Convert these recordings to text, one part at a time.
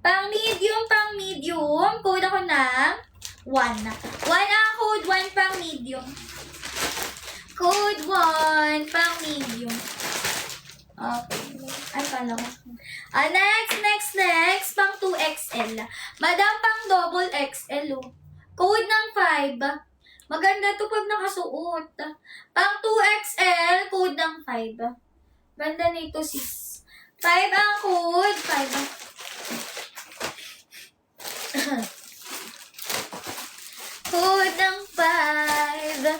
Pang medium. Code ako ng 1. 1 ang code, 1 pang medium. Code 1 pang medium. Okay. Ay, pala ko. Next. Pang 2XL. Madam, pang double XL. Code ng 5. Maganda to pag nakasuot. Pang 2XL, code ng 5. Ganda nito, sis. 5 ang code. 5. Code ng 5.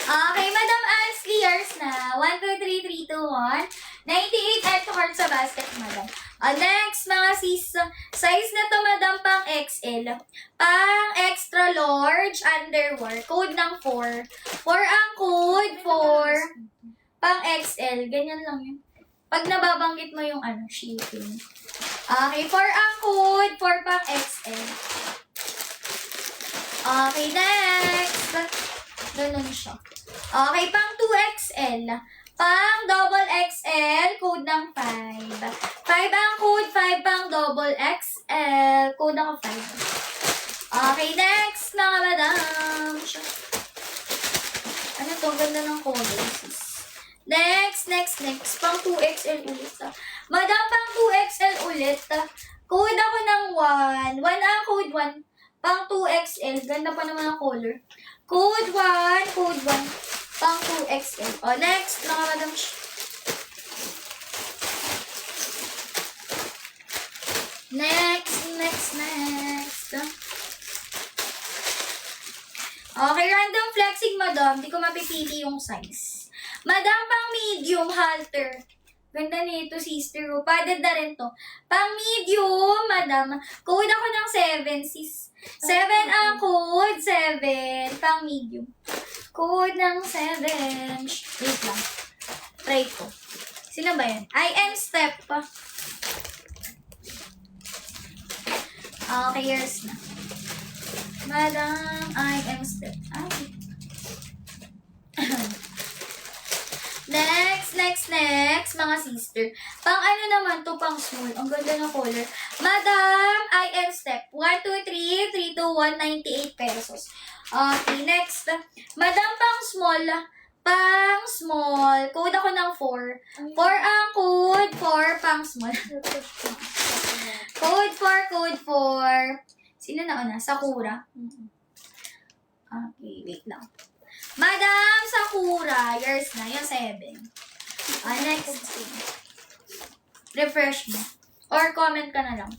Okay, Madam Ansley, yours na. 1, 2, 3, 3, 2, 1. 98 add to cart sa basket, Madam. Next, mga sis, size na to, Madam, pang XL. Pang extra large underwear. Code ng 4. 4 ang code, 4. Pang XL. Ganyan lang yun. Pag nababanggit mo yung shipping. Okay, 4 ang code, 4 pang XL. Okay, next. Ganun siya. Okay, pang 2XL. Pang double XL, code ng 5. 5 ang code, 5 pang double XL, code ng 5. Okay, next, mga madam. Ano to? Ganda ng color, sis. Next. Pang 2XL ulit. Madam, pang 2XL ulit. Code ako ng 1. 1 ang code, 1. Pang 2XL. Ganda pa naman ang color. Code 1. Pang 2XL. Next, mga madam. Next. Okay, random flexing, madam. Di ko mapipili yung size. Madam, pang medium halter. Ganda nito, sister. Padded na rin to. Pang medium, madam. Code ako ng 7, sis. 7 ang code. 7. Pang medium. Code ng 7. Wait lang. Try ko. Sino ba yan? I am step. Okay, yours na. Madam, I am step. Next, mga sister. Pang ano naman to, pang small. Ang ganda na color. Madam, I am step. 1, 2, 3, 3, 2, 1, 98 pesos. Okay, next. Madam, pang small. Code ako ng 4. 4 ang code. 4 pang small. Code 4. Sino na una? Sakura. Okay, wait lang. Madam Sakura, yours na. Yung 7. Next thing. Refresh mo. Or comment ka na lang.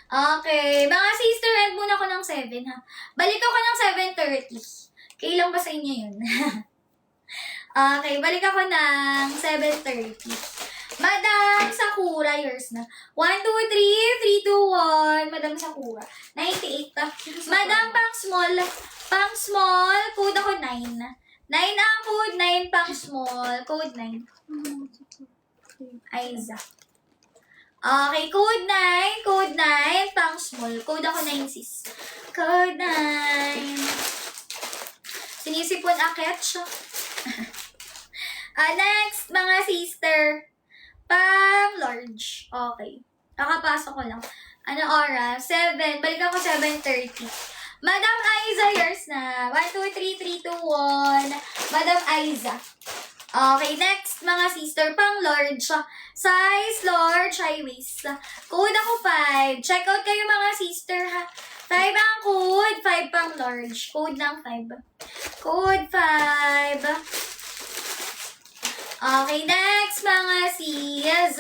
Okay. Mga sister, end muna ko ng 7, ha. Balik ako ng 7:30. Kailan ba sa inyo yun? Okay. Balik ako ng 7:30. Madam Sakura, yours na. 1, 2, 3, 3, 2, 1. Madam Sakura. 98. Madam pang small, code ako 9. 9 ang code, 9 pang small, code 9. Aiza. Okay, code 9, pang small, code ako 9, sis. Code 9. Sinisipon akit siya. Next, mga sister. Pang large. Okay. Kakapasok ko lang. Ano oras? 7. Balik ako 7:30. Madam Aiza, yours na. 1, 2, 3, 2, 1. Madam Aiza. Okay, next, mga sister, pang large. Size large, high waist. Code ako 5. Check out kayo, mga sister, ha. 5 ang code, 5 pang large. Code ng 5. Code 5. Okay, next, mga sis.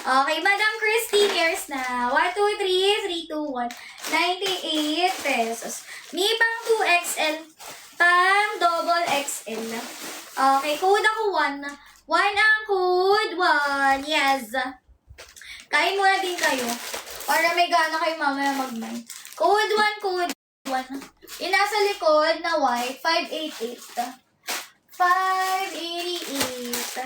Okay, Madam Christine, yours na. 1, 2, 3, 3, 2, 1. 98 pesos. Me pang 2XL. Pang double XL. Okay, code ako 1. 1 ang code. 1. Yes. Kain muna din kayo. Para may gana kayo mamaya mag-9. Code 1. Yung nasa likod na white, 588. 588.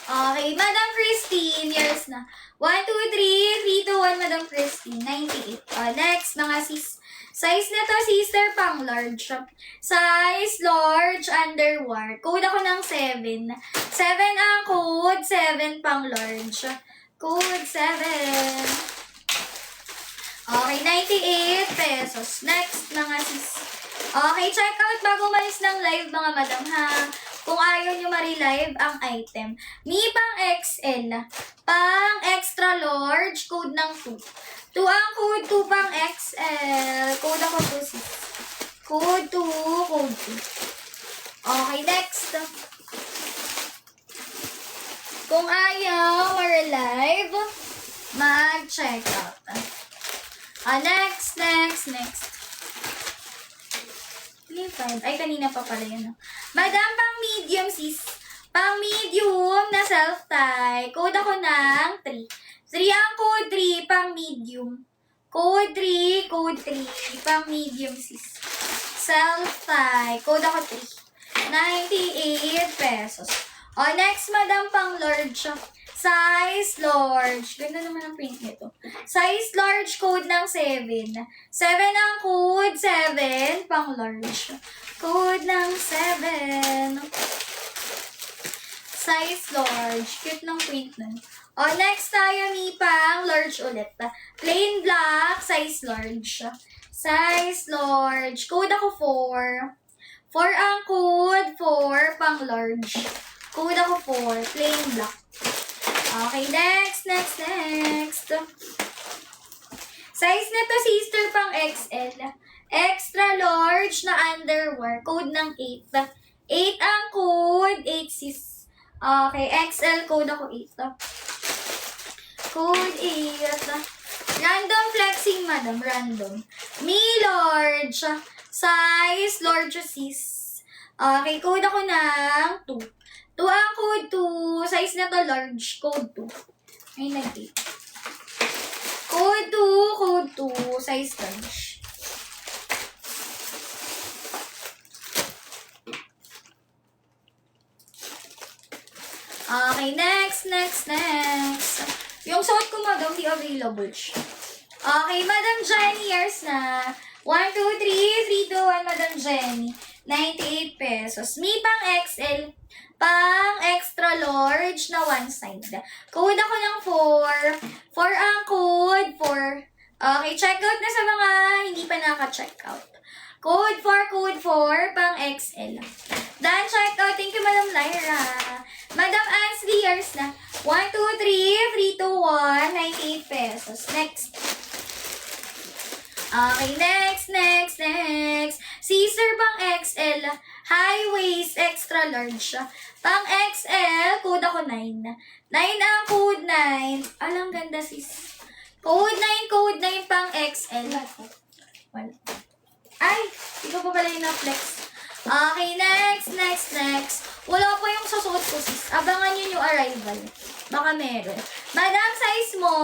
Okay, Madam Christine, yours na. 1, 2, 3, 3, 2, 1, Madam Christine, 98. Next, mga sis. Size na to, sister, pang large. Size large, underwear. Code ako ng 7. 7 ang code, 7 pang large. Code 7. Okay, 98 pesos. Next, mga sis. Okay, check out bago umalis ng live, mga madam, ha? Kung ayaw nyo ma-relive ang item. Mi pang XL. Pang extra large, code ng 2. 2 ang code, 2 pang XL. Code ako 2, sis. Code 2, code 2. Okay, next. Kung ayaw ma-relive, mag-check out. Next. Lipat. Ay, kanina pa pala yun. Madam, pang medium, sis. Pang medium na self-tie. Code ako ng 3. 3 ang code 3, pang medium. Code 3, pang medium, sis. Self-tie. Code ako 3. 98 pesos. Next, madam, pang large. Size large. Ganda naman ang print nito. Size large, code ng 7. 7 ang code, 7 pang large. Code ng 7. Size large. Cute ng print nun. Next tayo, mi pang large ulit. Plain black, size large. Size large. Code ako 4. 4 ang code, 4 pang large. Code ako 4, plain black. Okay, next. Size na to, sister, pang XL. Extra large na underwear. Code ng 8. 8 ang code, 8, sis. Okay, XL, code ako 8. Code 8. Random flexing, madam. Random. Mi large. Size large, sis. Okay, code ako ng 2. 2 ang code 2. Size na to large. Code 2. Ay, nag-8. Code 2. Size large. Okay, next. Yung suot ko, madam, di available siya. Okay, Madam Jenny, years na. 1, 2, 3, 3, 2, 1, Madam Jenny. 98 pesos. Mi pang XL. Pang extra large na one side. Code ako ng 4. 4 ang code, 4. Okay, check out na sa mga hindi pa naka-check-out. Code 4, pang XL. Done, check out. Thank you, Madam Lyra. Madam Anne, 3 years na. 1, 2, 3, 3, 2, 1, 98 pesos. Next. Okay, next. Caesar pang XL. High waist, extra large. Pang XL, code ako 9. 9 ang code 9. Alang ganda, sis. Code 9 pang XL. Wala. Ay, ikaw pa pala yung na-flex. Okay, next. Wala pa yung sasuot ko, sis. Abangan nyo yung arrival. Baka meron. Madam, size mo.